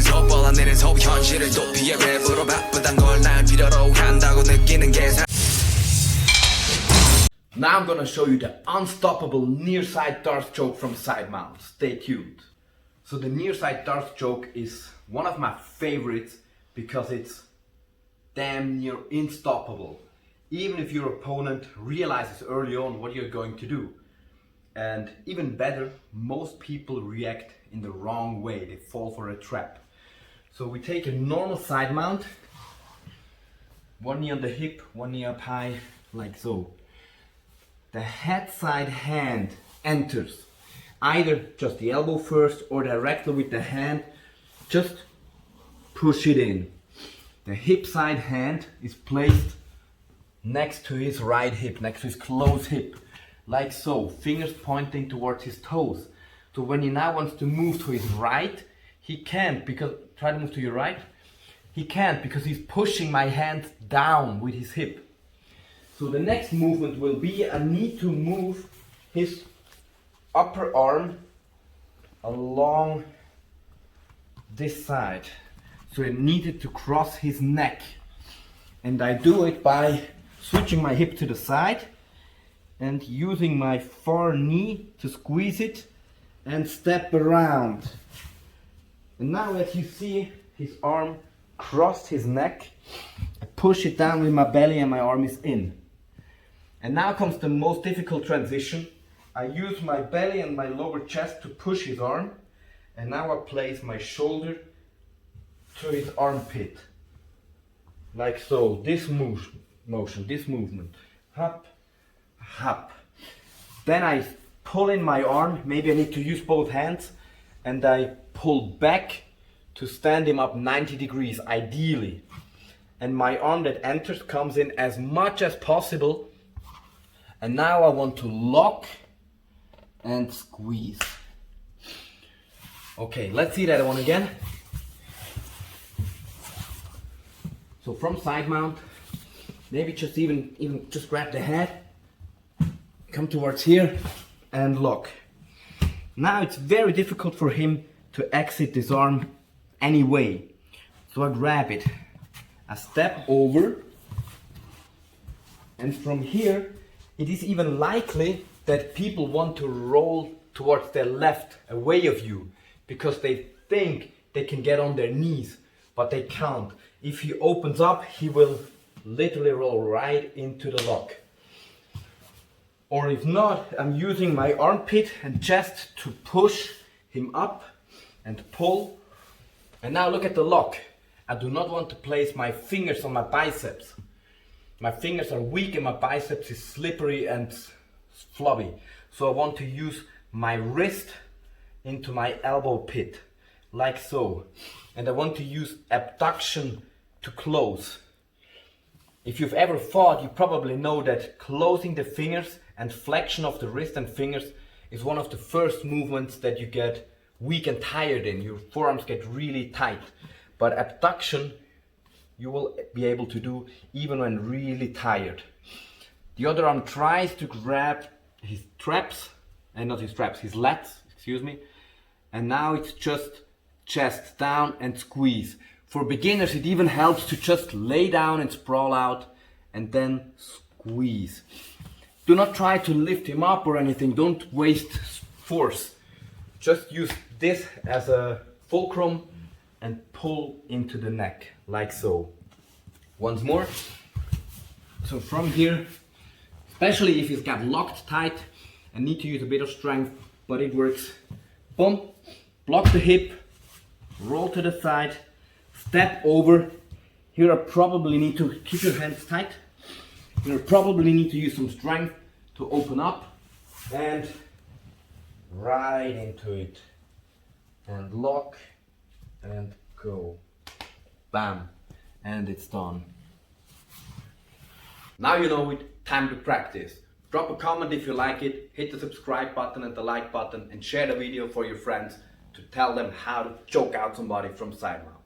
속 뻔한 속 현실을 도피해 랩으로 바쁘단 걸 날 필요로 한다고 느끼는 게 Now I'm gonna show you the unstoppable near side Kurse choke from Sidemount. Stay tuned. So the near side Kurse choke is one of my favorites because it's damn near unstoppable. Even if your opponent realizes early on what you're going to do. And even better, most people react in the wrong way. They fall for a trap. So we take a normal side mount, one knee on the hip, one knee up high, like so. The head side hand enters, either just the elbow first or directly with the hand, just push it in. The hip side hand is placed next to his right hip, next to his closed hip, like so, fingers pointing towards his toes. So when he now wants to move to his right, he can't because, try to move to your right, he can't because he's pushing my hand down with his hip. So the next movement will be, I need to move his upper arm along this side. So I needed to cross his neck. And I do it by switching my hip to the side and using my far knee to squeeze it and step around. And now as you see, his arm crossed his neck. I push it down with my belly and my arm is in. And now comes the most difficult transition. I use my belly and my lower chest to push his arm, and now I place my shoulder to his armpit, like so. This motion, this movement, hop, hop. Then I pull in my arm, maybe I need to use both hands, and I pull back to stand him up 90 degrees, ideally. And my arm that enters comes in as much as possible. And now I want to lock and squeeze. Okay, let's see that one again. So from side mount, maybe just even just grab the head, come towards here and lock. Now it's very difficult for him to exit this arm anyway. So I grab it, I step over, and from here it is even likely that people want to roll towards their left, away of you, because they think they can get on their knees, but they can't. If he opens up, he will literally roll right into the lock. Or if not, I'm using my armpit and chest to push him up and pull. And now look at the lock. I do not want to place my fingers on my biceps. My fingers are weak and my biceps is slippery and flabby. So I want to use my wrist into my elbow pit, like so. And I want to use abduction to close. If you've ever fought, you probably know that closing the fingers and flexion of the wrist and fingers is one of the first movements that you get weak and tired in. Your forearms get really tight. But abduction you will be able to do even when really tired. The other arm tries to grab his traps, and not his traps, his lats, excuse me. And now it's just chest down and squeeze. For beginners it even helps to just lay down and sprawl out and then squeeze. Do not try to lift him up or anything, don't waste force. Just use this as a fulcrum and pull into the neck, like so. Once more. So from here, especially if he's got locked tight, I need to use a bit of strength, but it works. Boom, block the hip, roll to the side, step over. Here I probably need to keep your hands tight. Here I probably need to use some strength to open up and right into it. And lock and go. Bam. And it's done. Now you know it, time to practice. Drop a comment if you like it, hit the subscribe button and the like button, and share the video for your friends to tell them how to choke out somebody from Sidemount.